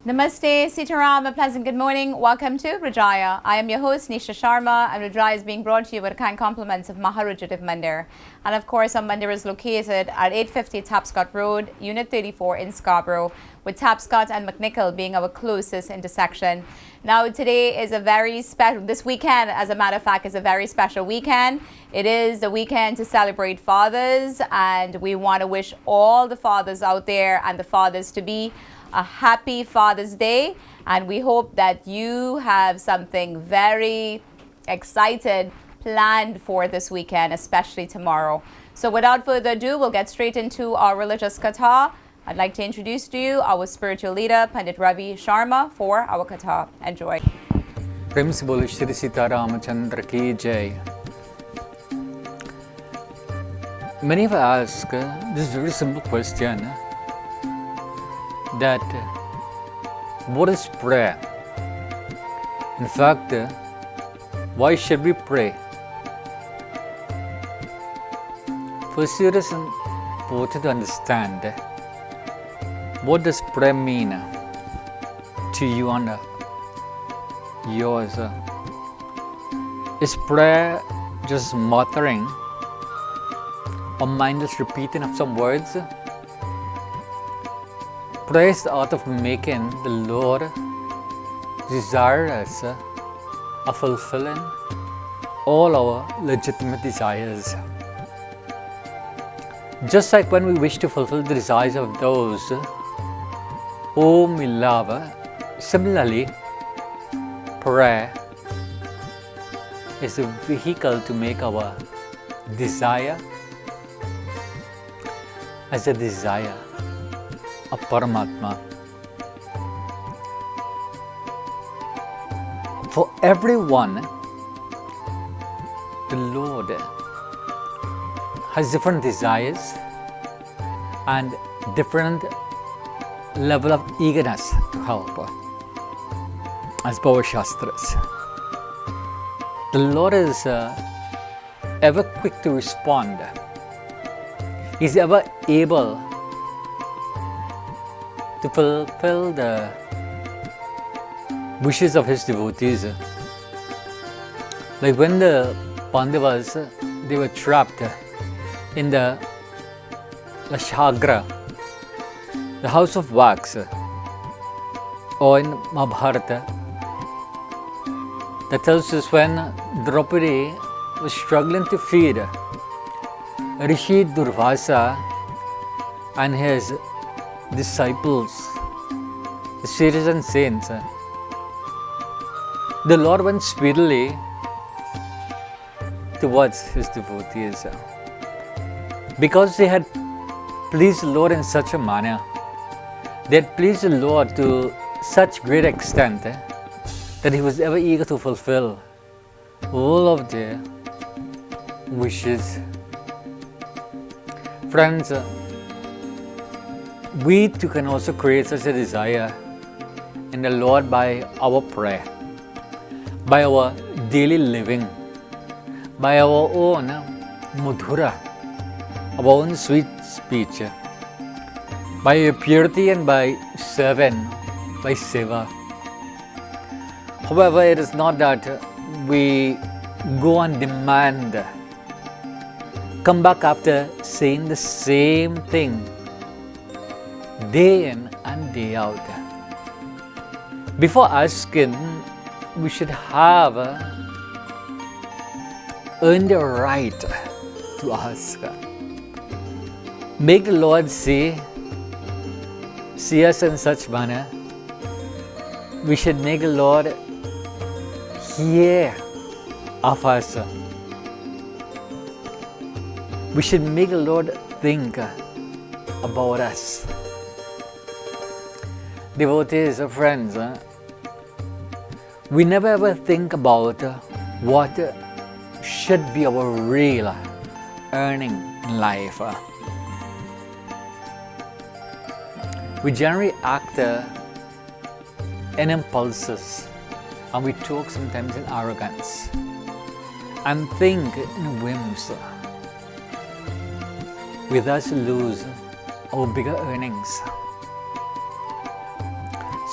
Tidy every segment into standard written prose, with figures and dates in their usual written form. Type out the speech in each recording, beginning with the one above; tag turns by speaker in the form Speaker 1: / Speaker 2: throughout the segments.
Speaker 1: Namaste, Sitaram, a pleasant good morning. Welcome to Rudraaya. I am your host, Nisha Sharma, and Rudraaya is being brought to you with kind compliments of Maharudradev Mandir. And of course, our Mandir is located at 850 Tapscott Road, Unit 34 in Scarborough, with Tapscott and McNichol being our closest intersection. Now, today is a very special, this weekend, as a matter of fact, is a very special weekend. It is the weekend to celebrate fathers, and we want to wish all the fathers out there and the fathers-to-be a happy Father's Day, and we hope that you have something very excited planned for this weekend, especially tomorrow. So without further ado, we'll get straight into our religious katha. I'd like to introduce to you our spiritual leader, Pandit Ravi Sharma, for our katha. Enjoy.
Speaker 2: प्रेम से बोलो श्री सीता रामचंद्र की जय. Many of us ask this very simple question, that what is prayer? In fact, why should we pray? First, it is important to understand what does prayer mean to you and yours. Is prayer just muttering or mindless repeating of some words? Prayer is the art of making the Lord desirous of fulfilling all our legitimate desires. Just like when we wish to fulfill the desires of those whom we love, similarly, prayer is a vehicle to make our desire as a desire of Paramatma. For everyone, the Lord has different desires and different level of eagerness to help, as per our Shastras. The Lord is ever quick to respond. He's ever able to fulfill the wishes of his devotees. Like when the Pandavas, they were trapped in the Lashagra, the house of wax, or in Mahabharata, that tells us when Draupadi was struggling to feed Rishi Durvasa and his disciples, the sages and saints, the Lord went speedily towards his devotees, because they had pleased the Lord in such a manner. They had pleased the Lord to such great extent that he was ever eager to fulfill all of their wishes. Friends, we too can also create such a desire in the Lord by our prayer, by our daily living, by our own mudhura, our own sweet speech, by your purity and by serving, by seva. However, it is not that we go on demand, come back after saying the same thing day in and day out. Before asking, we should have earned the right to ask. Make the Lord see us in such manner. We should make the Lord hear of us. We should make the Lord think about us. Devotees or friends, we never ever think about what should be our real earning in life. We generally act in impulses, and we talk sometimes in arrogance and think in whims. We thus lose our bigger earnings.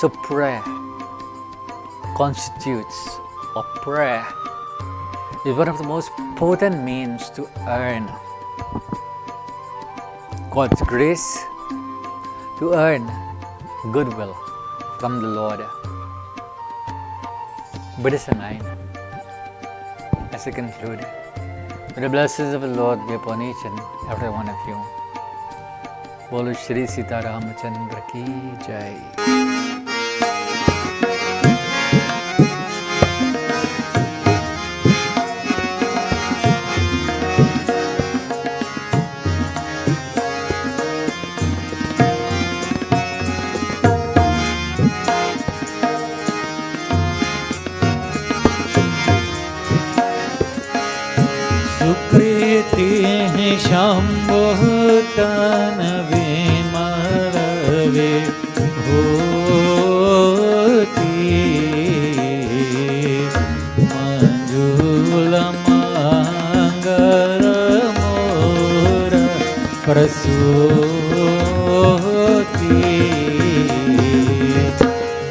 Speaker 2: So prayer constitutes, or prayer is one of the most potent means to earn God's grace, to earn goodwill from the Lord. Buddhist 9. As I conclude, may the blessings of the Lord be upon each and every one of you. Bolo Shri Sita Ramachandra ki Jai.
Speaker 3: सुकृति शंभो तन विमरवे होती मंजुल मंगल मोर प्रसूति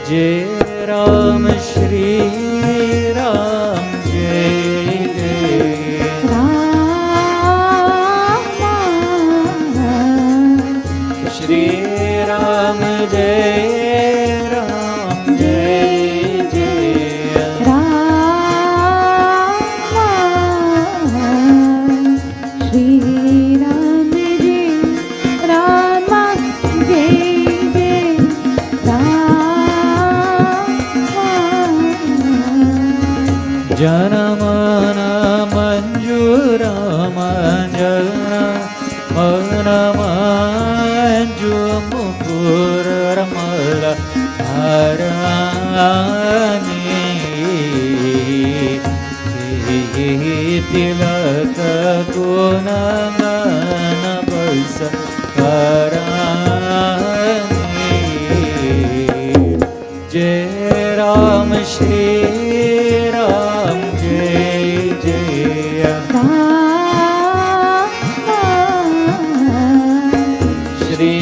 Speaker 3: जय राम श्री राम जय Shri Ram Jai Ram Jai Jai
Speaker 4: Ram Shri Ram Jai Rama Jai Jai Ram
Speaker 3: Janamana Manjura Manjana Manju Mukura Ramala Harani Tilaka Gunangana Balsa Harani Jai Ram Shri Ram Jai Jai Shri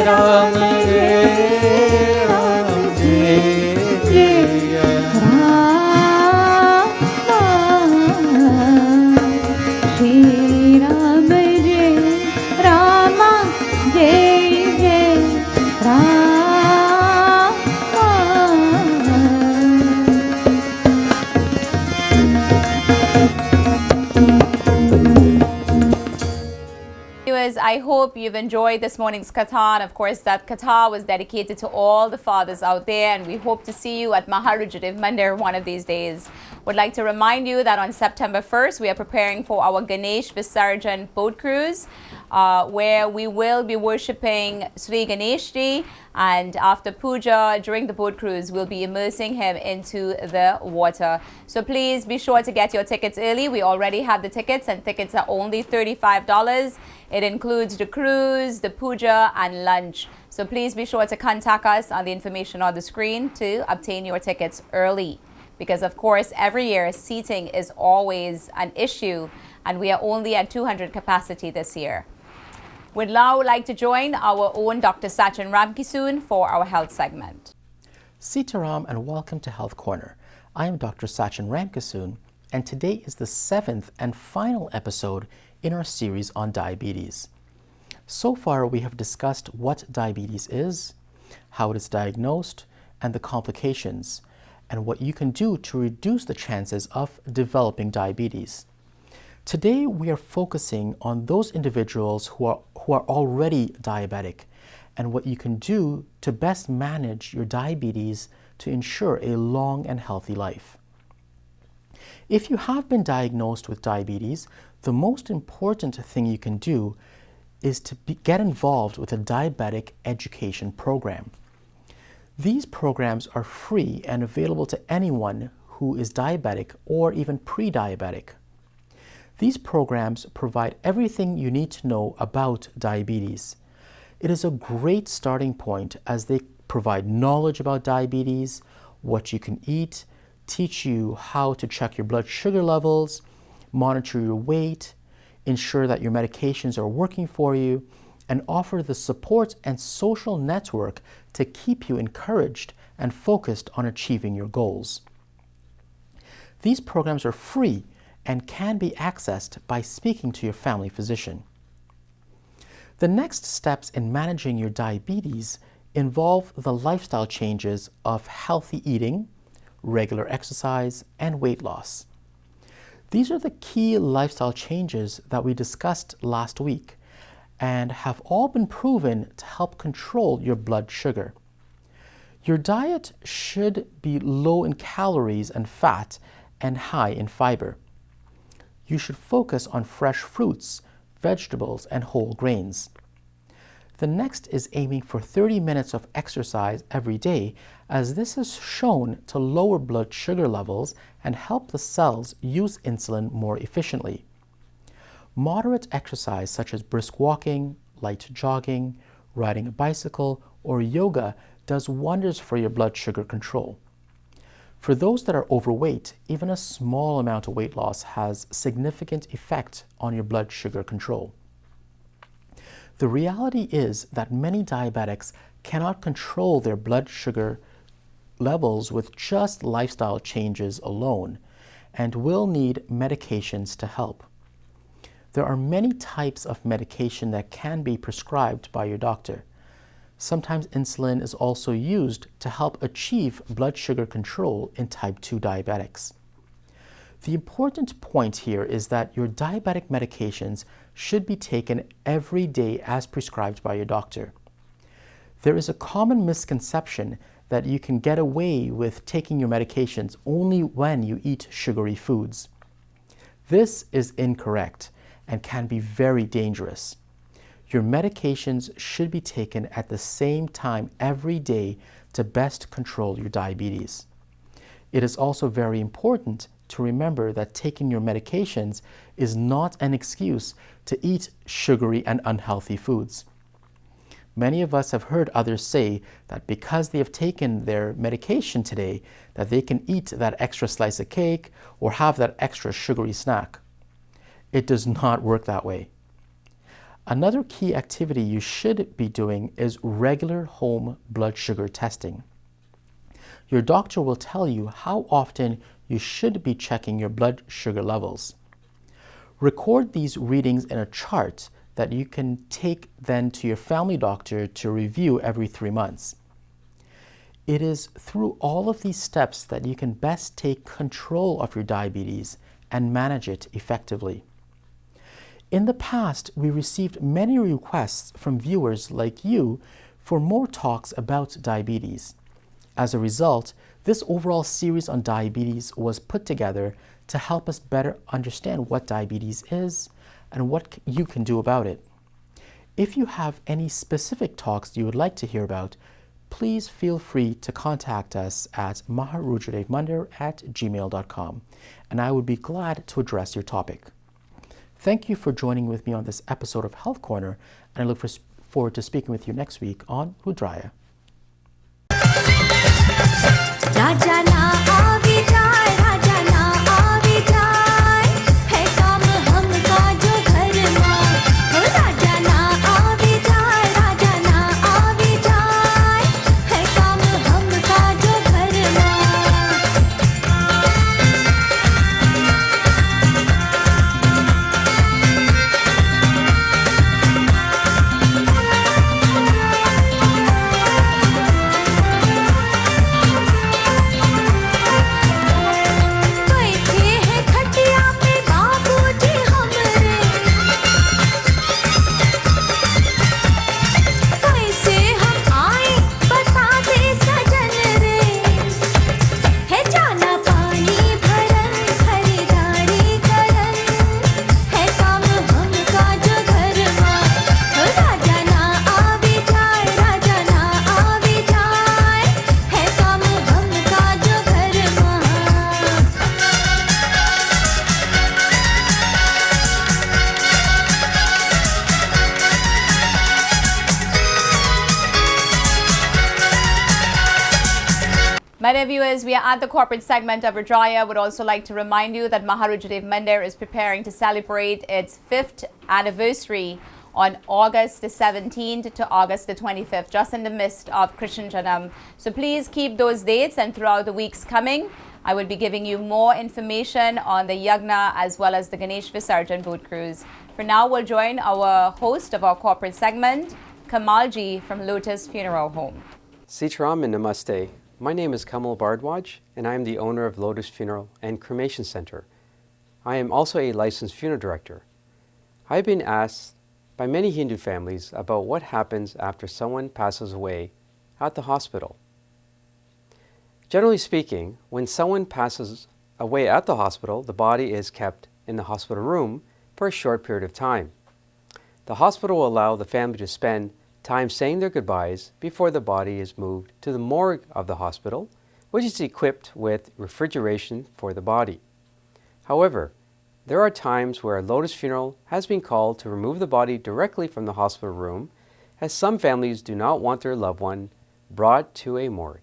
Speaker 3: Ram Jai Ram Jai Jai
Speaker 4: Shri Ram Jai Rama Jai Jai Ram
Speaker 1: Viewers, I hope you've enjoyed this morning's katha. And of course, that katha was dedicated to all the fathers out there, and we hope to see you at Maharudraaya Mandir one of these days. Would like to remind you that on September 1st, we are preparing for our Ganesh Visarjan boat cruise, where we will be worshipping Sri Ganeshji, and after puja during the boat cruise, we'll be immersing him into the water. So please be sure to get your tickets early. We already have the tickets, and tickets are only $35. It includes the cruise, the puja, and lunch. So please be sure to contact us on the information on the screen to obtain your tickets early. Because of course, every year seating is always an issue, and we are only at 200 capacity this year. We'd now like to join our own Dr. Sachin Ramkisoon for our health segment.
Speaker 5: Sitaram and welcome to Health Corner. I am Dr. Sachin Ramkisoon, and today is the 7th and final episode in our series on diabetes. So far, we have discussed what diabetes is, how it is diagnosed, and the complications, and what you can do to reduce the chances of developing diabetes. Today, we are focusing on those individuals who are already diabetic and what you can do to best manage your diabetes to ensure a long and healthy life. If you have been diagnosed with diabetes, the most important thing you can do is to get involved with a diabetic education program. These programs are free and available to anyone who is diabetic or even pre-diabetic. These programs provide everything you need to know about diabetes. It is a great starting point as they provide knowledge about diabetes, what you can eat, teach you how to check your blood sugar levels, monitor your weight, ensure that your medications are working for you, and offer the support and social network to keep you encouraged and focused on achieving your goals. These programs are free and can be accessed by speaking to your family physician. The next steps in managing your diabetes involve the lifestyle changes of healthy eating, regular exercise, and weight loss. These are the key lifestyle changes that we discussed last week and have all been proven to help control your blood sugar. Your diet should be low in calories and fat and high in fiber. You should focus on fresh fruits, vegetables, and whole grains. The next is aiming for 30 minutes of exercise every day, as this is shown to lower blood sugar levels and help the cells use insulin more efficiently. Moderate exercise such as brisk walking, light jogging, riding a bicycle, or yoga does wonders for your blood sugar control. For those that are overweight, even a small amount of weight loss has significant effect on your blood sugar control. The reality is that many diabetics cannot control their blood sugar levels with just lifestyle changes alone and will need medications to help. There are many types of medication that can be prescribed by your doctor. Sometimes insulin is also used to help achieve blood sugar control in type 2 diabetics. The important point here is that your diabetic medications should be taken every day as prescribed by your doctor. There is a common misconception that you can get away with taking your medications only when you eat sugary foods. This is incorrect and can be very dangerous. Your medications should be taken at the same time every day to best control your diabetes. It is also very important to remember that taking your medications is not an excuse to eat sugary and unhealthy foods. Many of us have heard others say that because they have taken their medication today, that they can eat that extra slice of cake or have that extra sugary snack. It does not work that way. Another key activity you should be doing is regular home blood sugar testing. Your doctor will tell you how often you should be checking your blood sugar levels. Record these readings in a chart that you can take then to your family doctor to review every 3 months. It is through all of these steps that you can best take control of your diabetes and manage it effectively. In the past, we received many requests from viewers like you for more talks about diabetes. As a result, this overall series on diabetes was put together to help us better understand what diabetes is and what you can do about it. If you have any specific talks you would like to hear about, please feel free to contact us at maharudradevmandar@gmail.com, and I would be glad to address your topic. Thank you for joining with me on this episode of Health Corner, and I look forward to speaking with you next week on Rudraaya.
Speaker 1: My dear viewers, we are at the corporate segment of Rudraaya. Would also like to remind you that Rudraaya Mandir is preparing to celebrate its 5th anniversary on August the 17th to August the 25th, just in the midst of Krishna Janam. So please keep those dates, and throughout the weeks coming, I will be giving you more information on the Yagna as well as the Ganesh Visarjan boat cruise. For now, we'll join our host of our corporate segment, Kamalji from Lotus Funeral Home.
Speaker 6: Sitaram and Namaste. My name is Kamal Bardwaj, and I am the owner of Lotus Funeral and Cremation Center. I am also a licensed funeral director. I've been asked by many Hindu families about what happens after someone passes away at the hospital. Generally speaking, when someone passes away at the hospital, the body is kept in the hospital room for a short period of time. The hospital will allow the family to spend time saying their goodbyes before the body is moved to the morgue of the hospital, which is equipped with refrigeration for the body. However, there are times where a Lotus Funeral has been called to remove the body directly from the hospital room, as some families do not want their loved one brought to a morgue.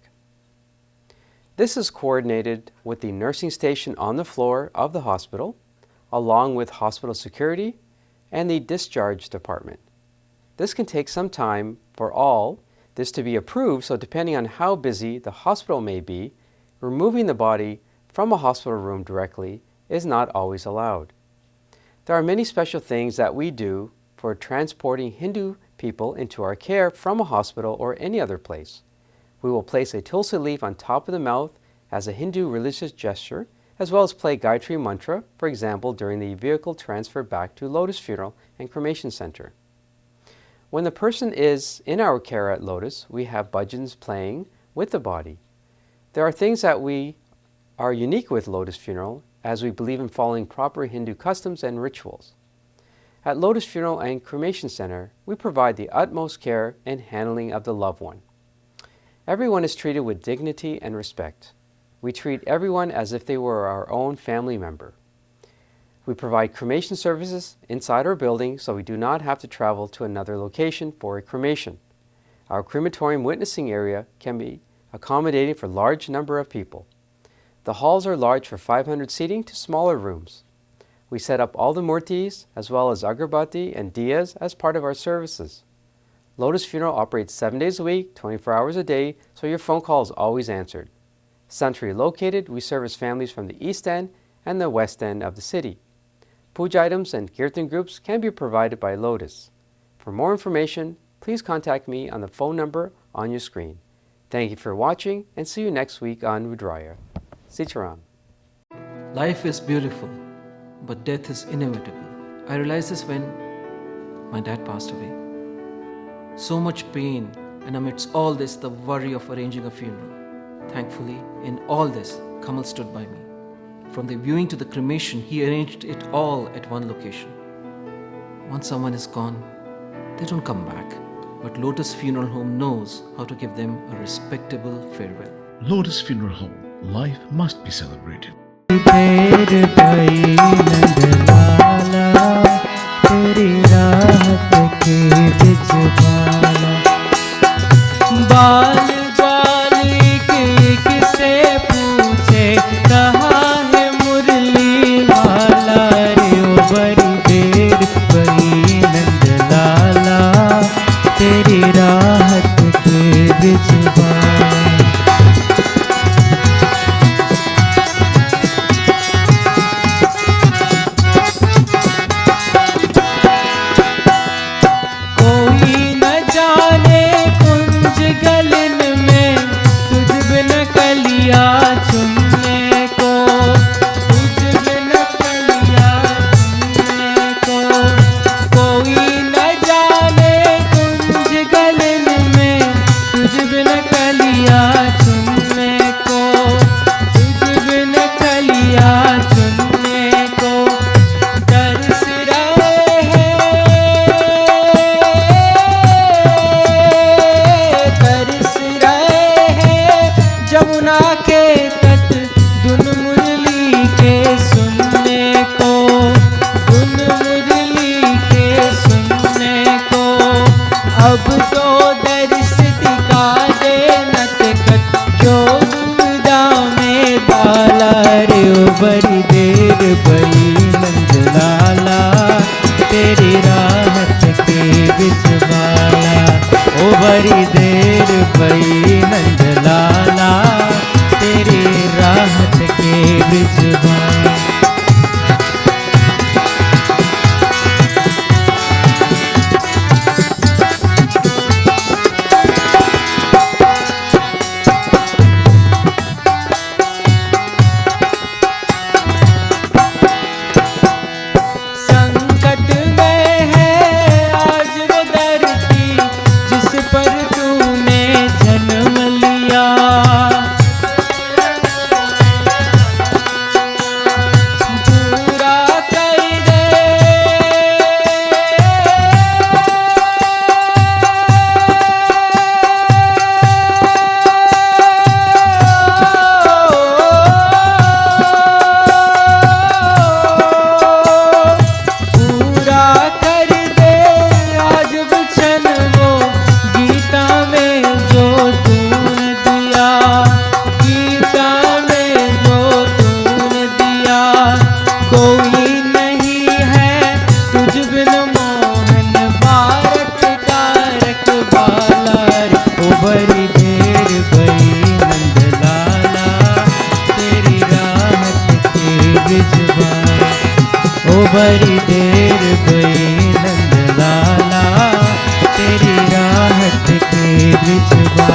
Speaker 6: This is coordinated with the nursing station on the floor of the hospital, along with hospital security and the discharge department. This can take some time for all this to be approved, so depending on how busy the hospital may be, removing the body from a hospital room directly is not always allowed. There are many special things that we do for transporting Hindu people into our care from a hospital or any other place. We will place a tulsi leaf on top of the mouth as a Hindu religious gesture, as well as play Gayatri Mantra, for example, during the vehicle transfer back to Lotus Funeral and Cremation Center. When the person is in our care at Lotus, we have bhajans playing with the body. There are things that we are unique with Lotus Funeral, as we believe in following proper Hindu customs and rituals. At Lotus Funeral and Cremation Center, we provide the utmost care and handling of the loved one. Everyone is treated with dignity and respect. We treat everyone as if they were our own family member. We provide cremation services inside our building, so we do not have to travel to another location for a cremation. Our crematorium witnessing area can be accommodating for a large number of people. The halls are large for 500 seating to smaller rooms. We set up all the murtis as well as agarbatti and diyas as part of our services. Lotus Funeral operates 7 days a week, 24 hours a day, so your phone call is always answered. Centrally located, we service families from the east end and the west end of the city. Puja items and kirtan groups can be provided by Lotus. For more information, please contact me on the phone number on your screen. Thank you for watching, and see you next week on Rudraaya. Sitaram.
Speaker 7: Life is beautiful, but death is inevitable. I realized this when my dad passed away. So much pain, and amidst all this, the worry of arranging a funeral. Thankfully, in all this, Kamal stood by me. From the viewing to the cremation, he arranged it all at one location. Once someone is gone, they don't come back. But Lotus Funeral Home knows how to give them a respectable farewell.
Speaker 8: Lotus Funeral Home. Life must be celebrated.
Speaker 3: तेरे भाई नंदलाला तेरी राहत के बिछवाना बाल बाली के किसे पूछे कहाँ है मुरली वाला रे ओ बड़ी देर भाई नंदलाला तेरी राहत के बिछवाना बड़ी देर भई नंदलाला तेरी राहत के बड़ी देर भई नंद लाला तेरी राहत के बिजवा। बड़ी देर भई नंद लाला तेरी राहत के बिजवा।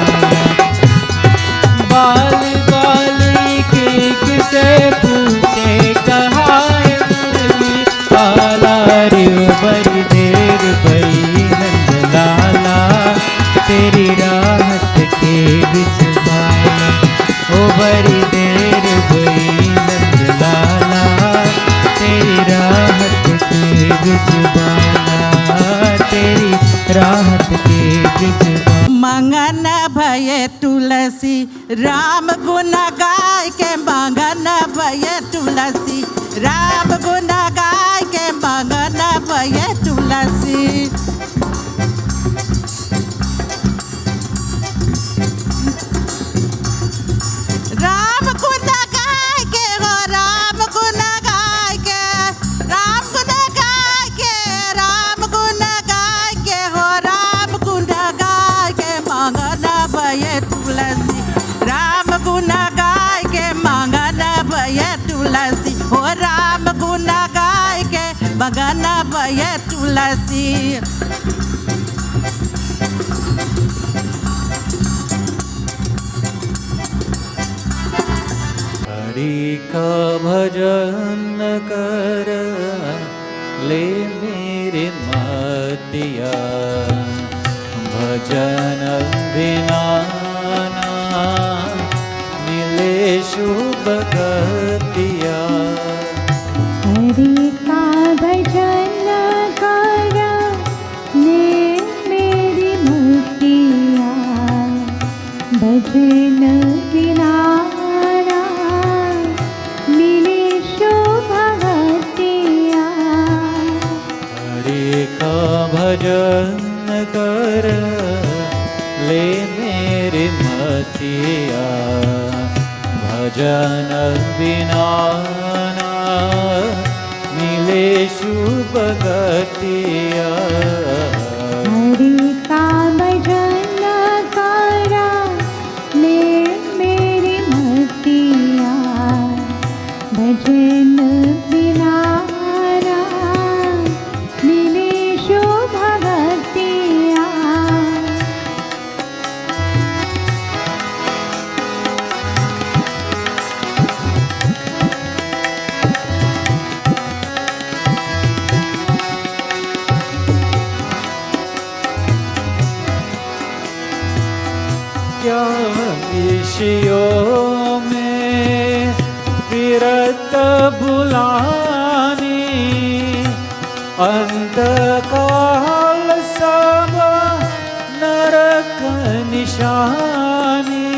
Speaker 3: बाल बालिके किसे पूछे कहाँ है मुरली वाला रे। बड़ी देर भई नंद लाला तेरी राहत के बिजवा। ओ बड़ी देर भई नंद लाला तेरी राहत के बिजवा। तेरी राहत के बिजवा।
Speaker 9: मंगन भये तुलसी राम गुण गाय के मंगन भये तुलसी राम गुण गाय के मंगन भये तुलसी। राम गुण गाय के हो राम गुण गाय के राम गुण गाय के राम गुण गाय के हो राम गुण गाय के मंगन भये तुलसी राम गुण गाय के मंगन भये तुलसी हो राम गुण गाय के मंगन भये तुलसी।
Speaker 3: हरि का भजन कर ले मेरे मतिया भजन बिना ना मिले शुभ गतिया।
Speaker 4: हरि का भजन कर ले मेरी मुक्तिया भजन बिना मिले शुभ गतिया।
Speaker 3: हरि का भजन कर ले मेरी मतिया भजन बिना ना मिले शुभ गतिया।
Speaker 4: हरि का भजन कर ले मेरी मतिया भजन बिना मिले शुभ गतिया।
Speaker 3: क्या विषयों में विरत भुलानी अंत काल सब नरक निशानी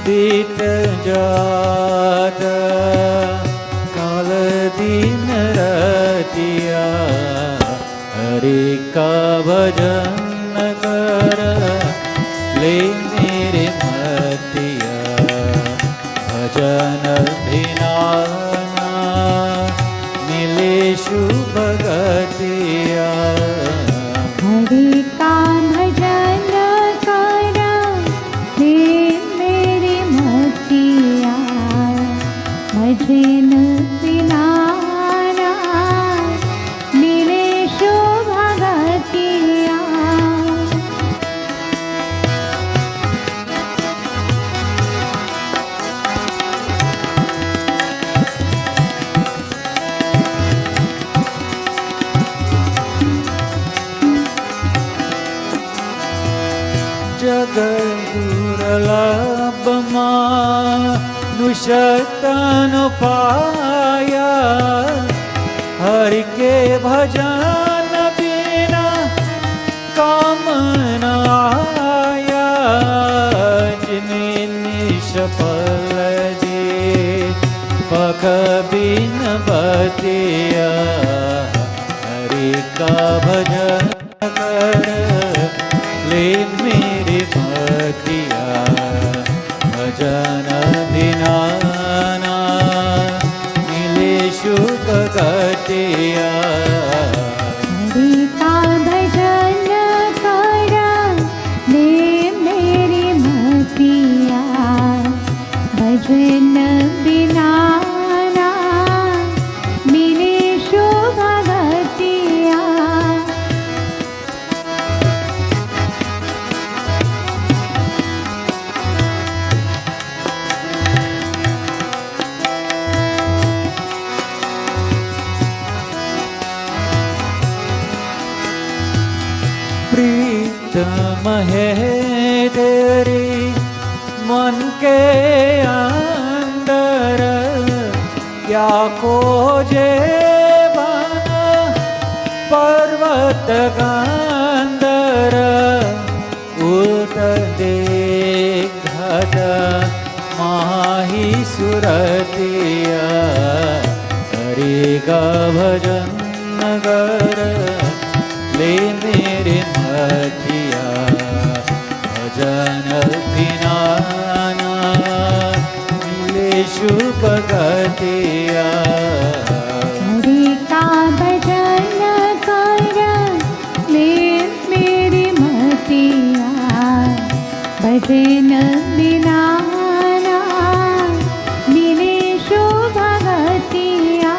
Speaker 3: बीत जात काल दिन रतिया। हरि का भजन कर ले मेरे मतिया भजन बिना मिले शुभ गतिया।
Speaker 4: हरि का भजन
Speaker 3: दुर्लभ मानुषतन पाया हरि के भजन बिना काम न आया जिने निष्फल दे पख बिन बतिया हरि का भजन कर ले मेरे भक्तिया भजन बिना ना मिले शुभ गतिया
Speaker 4: हरि का भजन कर ले मेरी मतिया भजन बिना ना मिले शुभ गतिया।
Speaker 3: प्रीतम है तेरी मन के अंदर क्या खोजे बन पर्वत गांधर उत देखत माही सुरतिया हरि का भजन कर ले मेरे मतिया भजन बिना ना मिले शुभ गतिया
Speaker 4: हरि का भजन कर ले मेरी मतिया भजन बिना ना मिले शुभ गतिया।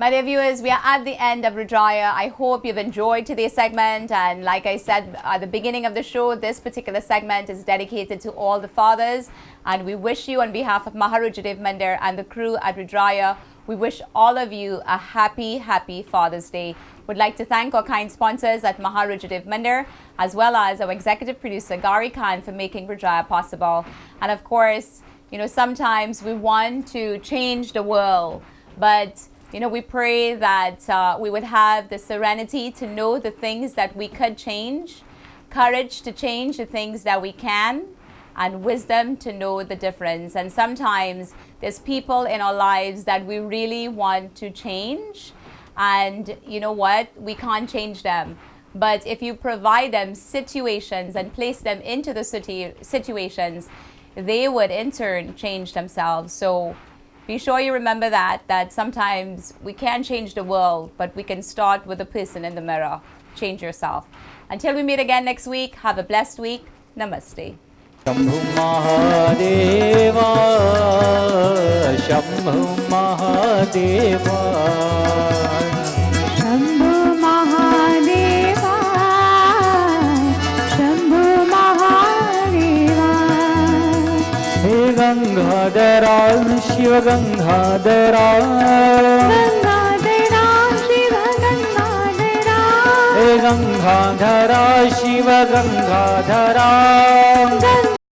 Speaker 1: My dear viewers, we are at the end of Rudraaya. I hope you've enjoyed today's segment, and like I said at the beginning of the show, this particular segment is dedicated to all the fathers, and we wish you, on behalf of Maharujadev Mandir and the crew at Rudraaya, we wish all of you a happy Father's Day. Would like to thank our kind sponsors at Maharujadev Mandir, as well as our executive producer Gari Khan for making Rudraaya possible. And of course, you know, sometimes we want to change the world, but you know, we pray that we would have the serenity to know the things that we could change, courage to change the things that we can, and wisdom to know the difference. And sometimes there's people in our lives that we really want to change, and you know what? We can't change them. But if you provide them situations and place them into the situations, they would in turn change themselves. So be sure you remember that sometimes we can't change the world, but we can start with the person in the mirror. Change yourself. Until we meet again next week, have a blessed week. Namaste.
Speaker 3: Shambhu Mahadeva Shambhu Mahadeva
Speaker 4: Shambhu Mahadeva Shambhu Mahadeva.
Speaker 3: Hey गंगाधरा Shiv गंगाधरा
Speaker 4: गंगाधरा Shiv गंगाधरा
Speaker 3: hey गंगाधरा Shiv गंगाधरा